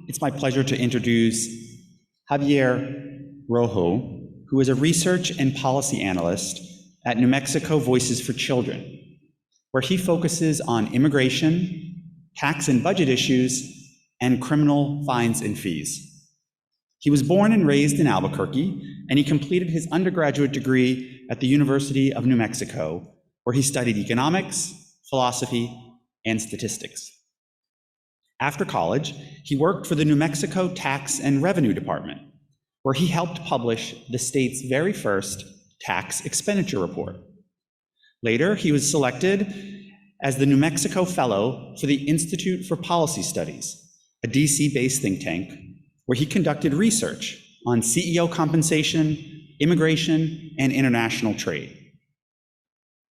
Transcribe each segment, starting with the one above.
it's my pleasure to introduce Javier Rojo, who is a research and policy analyst at New Mexico Voices for Children, where he focuses on immigration, tax and budget issues, and criminal fines and fees. He was born and raised in Albuquerque, and he completed his undergraduate degree at the University of New Mexico, where he studied economics, philosophy, and statistics. After college, he worked for the New Mexico Tax and Revenue Department, where he helped publish the state's very first tax expenditure report. Later, he was selected as the New Mexico Fellow for the Institute for Policy Studies, a DC-based think tank, where he conducted research on CEO compensation, immigration, and international trade.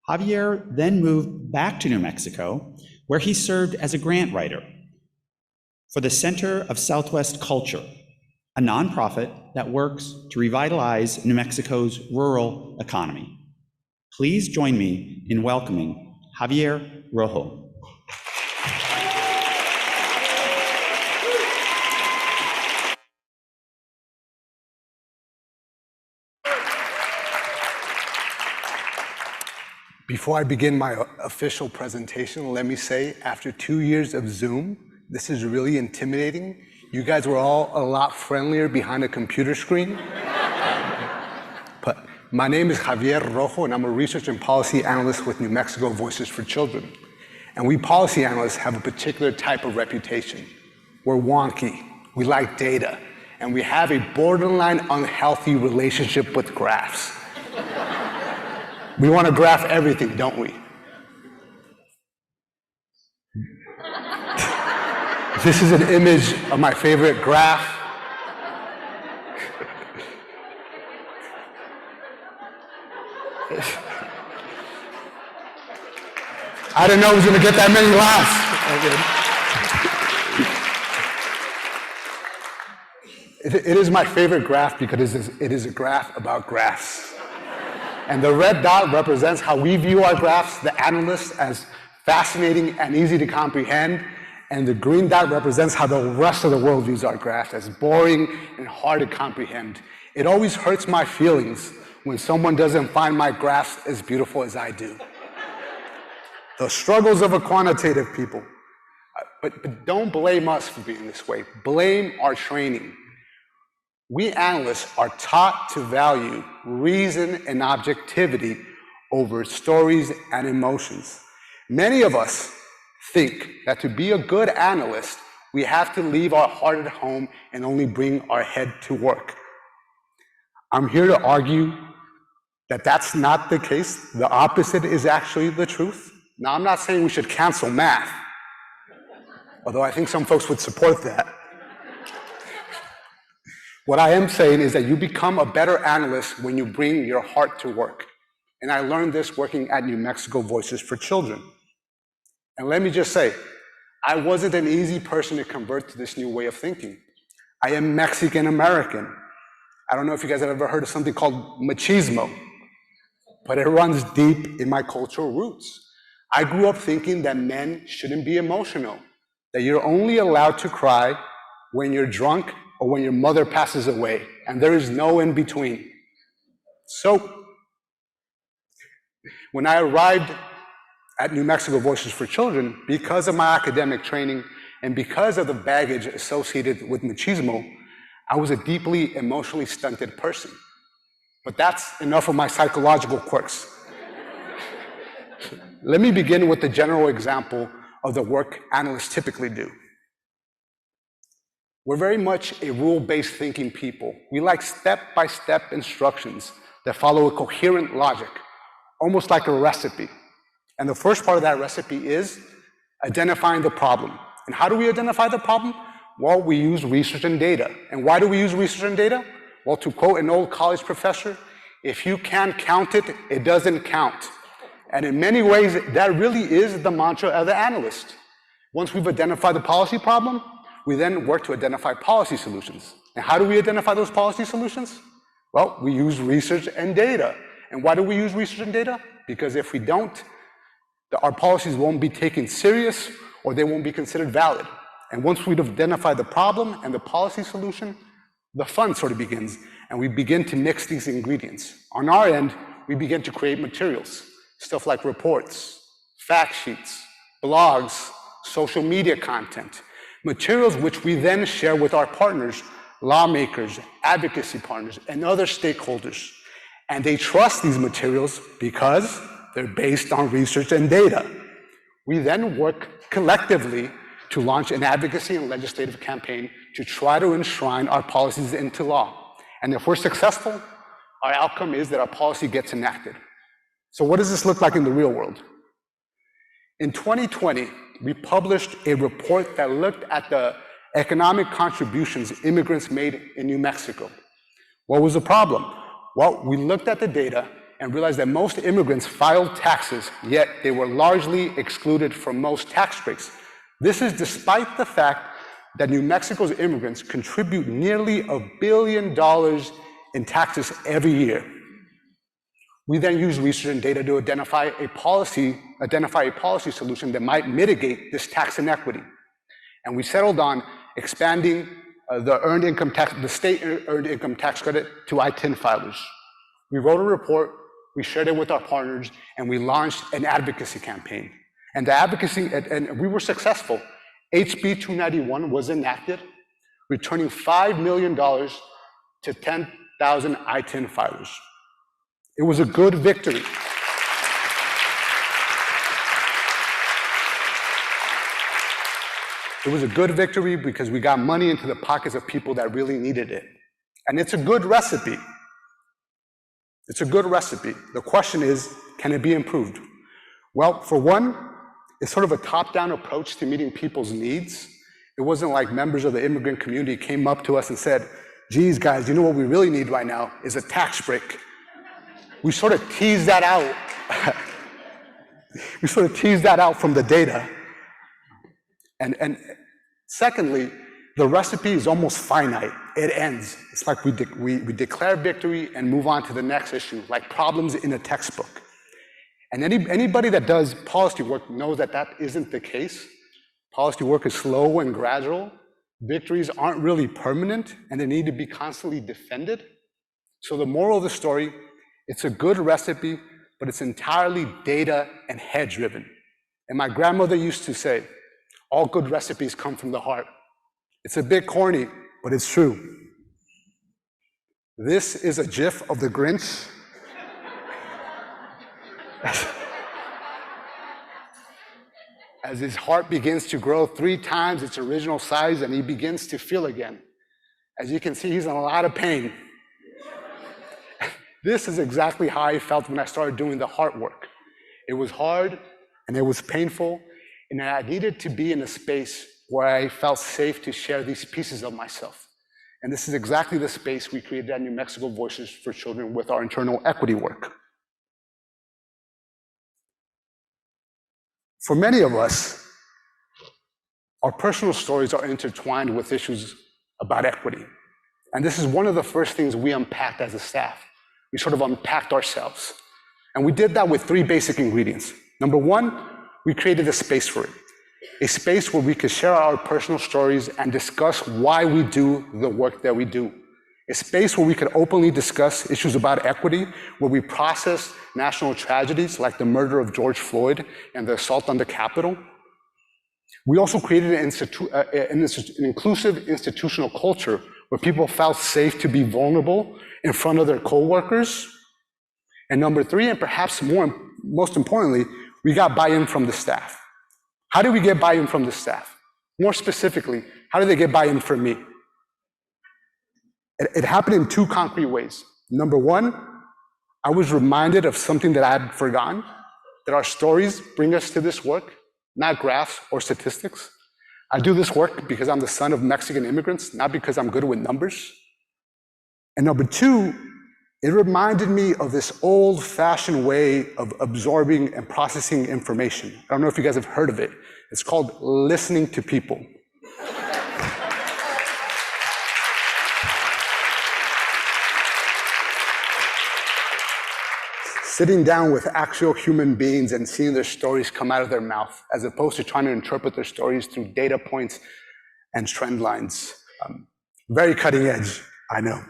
Javier then moved back to New Mexico, where he served as a grant writer for the Center of Southwest Culture, a nonprofit that works to revitalize New Mexico's rural economy. Please join me in welcoming Javier Rojo. Before I begin my official presentation, let me say, after 2 years of Zoom, this is really intimidating. You guys were all a lot friendlier behind a computer screen. But my name is Javier Rojo, and I'm a research and policy analyst with New Mexico Voices for Children. And we policy analysts have a particular type of reputation. We're wonky, we like data, and we have a borderline unhealthy relationship with graphs. We want to graph everything, don't we? This is an image of my favorite graph. I didn't know I was going to get that many laughs. It is my favorite graph because it is a graph about graphs. And the red dot represents how we view our graphs, the analysts, as fascinating and easy to comprehend. And the green dot represents how the rest of the world views our graphs, as boring and hard to comprehend. It always hurts my feelings when someone doesn't find my graphs as beautiful as I do. The struggles of a quantitative people. But don't blame us for being this way. Blame our training. We analysts are taught to value reason and objectivity over stories and emotions. Many of us think that to be a good analyst, we have to leave our heart at home and only bring our head to work. I'm here to argue that that's not the case. The opposite is actually the truth. Now, I'm not saying we should cancel math, although I think some folks would support that. What I am saying is that you become a better analyst when you bring your heart to work. And I learned this working at New Mexico Voices for Children. And let me just say, I wasn't an easy person to convert to this new way of thinking. I am Mexican American. I don't know if you guys have ever heard of something called machismo, but it runs deep in my cultural roots. I grew up thinking that men shouldn't be emotional, that you're only allowed to cry when you're drunk or when your mother passes away, and there is no in between. So, when I arrived at New Mexico Voices for Children, because of my academic training and because of the baggage associated with machismo, I was a deeply emotionally stunted person. But that's enough of my psychological quirks. Let me begin with the general example of the work analysts typically do. We're very much a rule-based thinking people. We like step-by-step instructions that follow a coherent logic, almost like a recipe. And the first part of that recipe is identifying the problem. And how do we identify the problem? Well, we use research and data. And why do we use research and data? Well, to quote an old college professor, if you can't count it, it doesn't count. And in many ways, that really is the mantra of the analyst. Once we've identified the policy problem, we then work to identify policy solutions. And how do we identify those policy solutions? Well, we use research and data. And why do we use research and data? Because if we don't, our policies won't be taken serious or they won't be considered valid. And once we've identified the problem and the policy solution, the fun sort of begins, and we begin to mix these ingredients. On our end, we begin to create materials, stuff like reports, fact sheets, blogs, social media content, materials which we then share with our partners, lawmakers, advocacy partners, and other stakeholders. And they trust these materials because they're based on research and data. We then work collectively to launch an advocacy and legislative campaign to try to enshrine our policies into law. And if we're successful, our outcome is that our policy gets enacted. So what does this look like in the real world? In 2020, we published a report that looked at the economic contributions immigrants made in New Mexico. What was the problem? Well, we looked at the data and realized that most immigrants filed taxes, yet they were largely excluded from most tax breaks. This is despite the fact that New Mexico's immigrants contribute nearly $1 billion in taxes every year. We then use research and data to identify a policy solution that might mitigate this tax inequity. And we settled on expanding the state earned income tax credit to I-10 filers. We wrote a report, we shared it with our partners, and we launched an advocacy campaign. And the advocacy, and we were successful. HB 291 was enacted, returning $5 million to 10,000 I-10 filers. It was a good victory. It was a good victory because we got money into the pockets of people that really needed it. And it's a good recipe. It's a good recipe. The question is, can it be improved? Well, for one, it's sort of a top-down approach to meeting people's needs. It wasn't like members of the immigrant community came up to us and said, geez, guys, you know what we really need right now is a tax break. We sort of teased that out. We sort of teased that out from the data. And secondly, the recipe is almost finite. It ends. It's like we declare victory and move on to the next issue, like problems in a textbook. And anybody that does policy work knows that that isn't the case. Policy work is slow and gradual. Victories aren't really permanent, and they need to be constantly defended. So the moral of the story, it's a good recipe, but it's entirely data and head-driven. And my grandmother used to say, all good recipes come from the heart. It's a bit corny, but it's true. This is a GIF of the Grinch. As his heart begins to grow 3 times its original size and he begins to feel again. As you can see, he's in a lot of pain. This is exactly how I felt when I started doing the heart work. It was hard and it was painful, and I needed to be in a space where I felt safe to share these pieces of myself. And this is exactly the space we created at New Mexico Voices for Children with our internal equity work. For many of us, our personal stories are intertwined with issues about equity. And this is one of the first things we unpacked as a staff. We sort of unpacked ourselves. And we did that with 3 basic ingredients. Number 1, we created a space for it. A space where we could share our personal stories and discuss why we do the work that we do. A space where we could openly discuss issues about equity, where we process national tragedies like the murder of George Floyd and the assault on the Capitol. We also created an inclusive institutional culture where people felt safe to be vulnerable in front of their coworkers. And number 3, and perhaps most importantly, we got buy-in from the staff. How do we get buy-in from the staff? More specifically, how do they get buy-in from me? It happened in 2 concrete ways. Number 1, I was reminded of something that I had forgotten, that our stories bring us to this work, not graphs or statistics. I do this work because I'm the son of Mexican immigrants, not because I'm good with numbers. And number 2, it reminded me of this old-fashioned way of absorbing and processing information. I don't know if you guys have heard of it. It's called listening to people. Sitting down with actual human beings and seeing their stories come out of their mouth, as opposed to trying to interpret their stories through data points and trend lines. Very cutting edge, I know.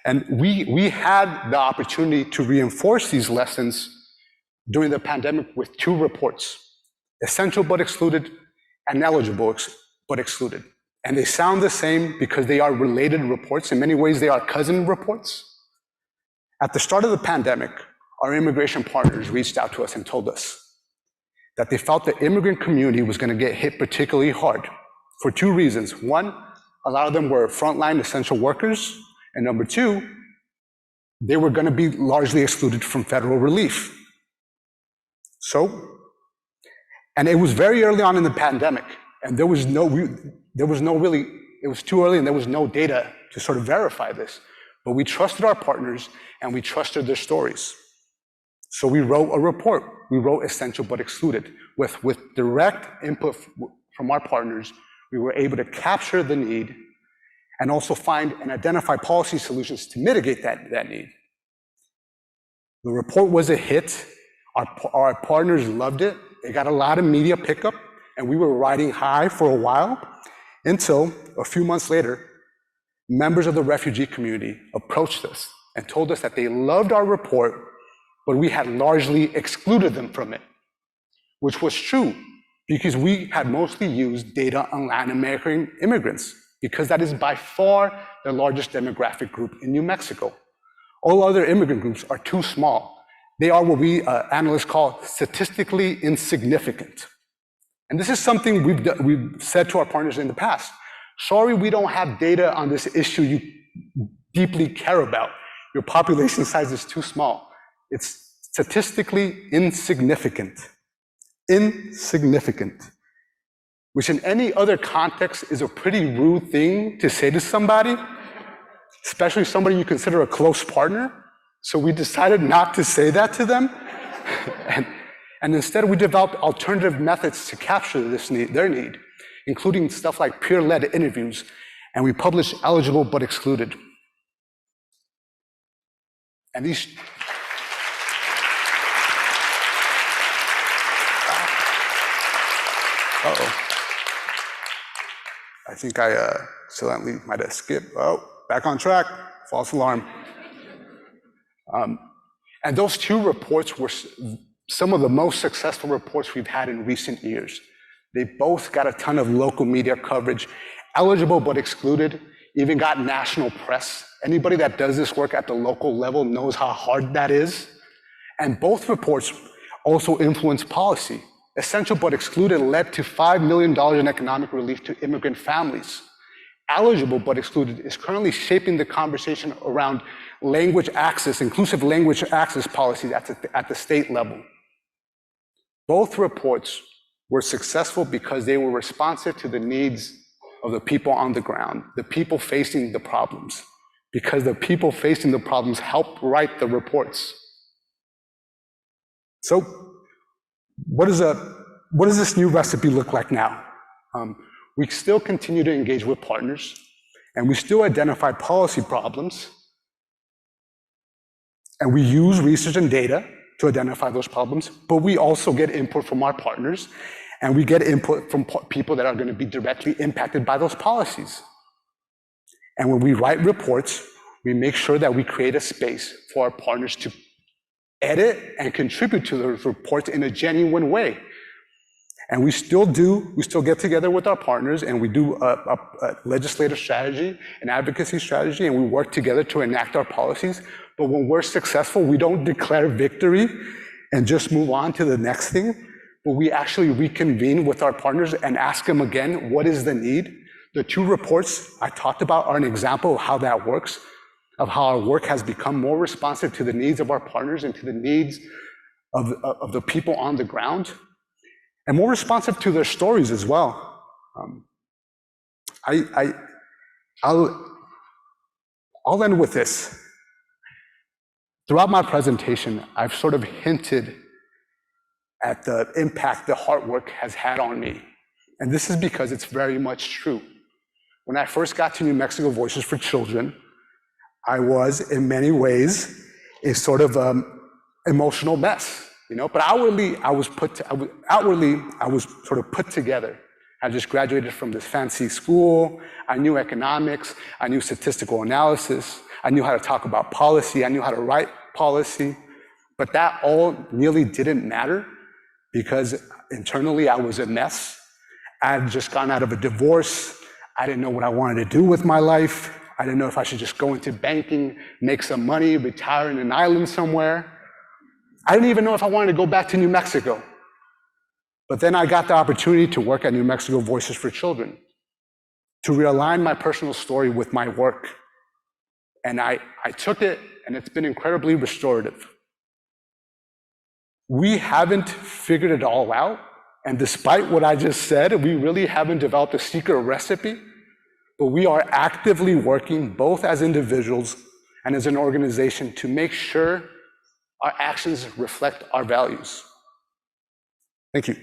And we had the opportunity to reinforce these lessons during the pandemic with 2 reports, essential but excluded and eligible but excluded. And they sound the same because they are related reports. In many ways, they are cousin reports. At the start of the pandemic, our immigration partners reached out to us and told us that they felt the immigrant community was going to get hit particularly hard for 2 reasons. One, a lot of them were frontline essential workers. And number 2, they were going to be largely excluded from federal relief. And it was very early on in the pandemic, and it was too early and there was no data to sort of verify this. But we trusted our partners and we trusted their stories. So we wrote a report. We wrote essential but excluded. With direct input from our partners, we were able to capture the need and also find and identify policy solutions to mitigate that need. The report was a hit. Our partners loved it. It got a lot of media pickup, and we were riding high for a while until a few months later, members of the refugee community approached us and told us that they loved our report, but we had largely excluded them from it, which was true because we had mostly used data on Latin American immigrants, because that is by far the largest demographic group in New Mexico. All other immigrant groups are too small. They are what we analysts call statistically insignificant. And this is something we've said to our partners in the past. Sorry, we don't have data on this issue you deeply care about. Your population size is too small. It's statistically insignificant. Insignificant. Which in any other context is a pretty rude thing to say to somebody, especially somebody you consider a close partner. So we decided not to say that to them. and instead we developed alternative methods to capture their need, including stuff like peer-led interviews, and we published eligible but excluded. And these... Uh-oh. I think I accidentally might have skipped. Oh, back on track, false alarm. And those 2 reports were some of the most successful reports we've had in recent years. They both got a ton of local media coverage. Eligible but excluded even got national press. Anybody that does this work at the local level knows how hard that is. And both reports also influence policy. Essential but excluded led to $5 million in economic relief to immigrant families. Eligible but excluded is currently shaping the conversation around language access, inclusive language access policies at the state level. Both reports were successful because they were responsive to the needs of the people on the ground, the people facing the problems, because the people facing the problems helped write the reports. So, what does this new recipe look like now? We still continue to engage with partners, and we still identify policy problems, and we use research and data to identify those problems, but we also get input from our partners, and we get input from people that are going to be directly impacted by those policies. And when we write reports, we make sure that we create a space for our partners to edit and contribute to those reports in a genuine way. And we still get together with our partners, and we do a legislative strategy, an advocacy strategy, and we work together to enact our policies. But when we're successful, we don't declare victory and just move on to the next thing, but we actually reconvene with our partners and ask them again, what is the need? The 2 reports I talked about are an example of how that works, of how our work has become more responsive to the needs of our partners and to the needs of the people on the ground, and more responsive to their stories as well. I'll end with this. Throughout my presentation, I've sort of hinted at the impact the hard work has had on me. And this is because it's very much true. When I first got to New Mexico Voices for Children, I was, in many ways, a sort of emotional mess, you know. But outwardly, I was sort of put together. I just graduated from this fancy school. I knew economics. I knew statistical analysis. I knew how to talk about policy. I knew how to write policy. But that all really didn't matter because internally I was a mess. I had just gotten out of a divorce. I didn't know what I wanted to do with my life. I didn't know if I should just go into banking, make some money, retire in an island somewhere. I didn't even know if I wanted to go back to New Mexico. But then I got the opportunity to work at New Mexico Voices for Children, to realign my personal story with my work. And I took it, and it's been incredibly restorative. We haven't figured it all out, and despite what I just said, we really haven't developed a secret recipe, but we are actively working both as individuals and as an organization to make sure our actions reflect our values. Thank you.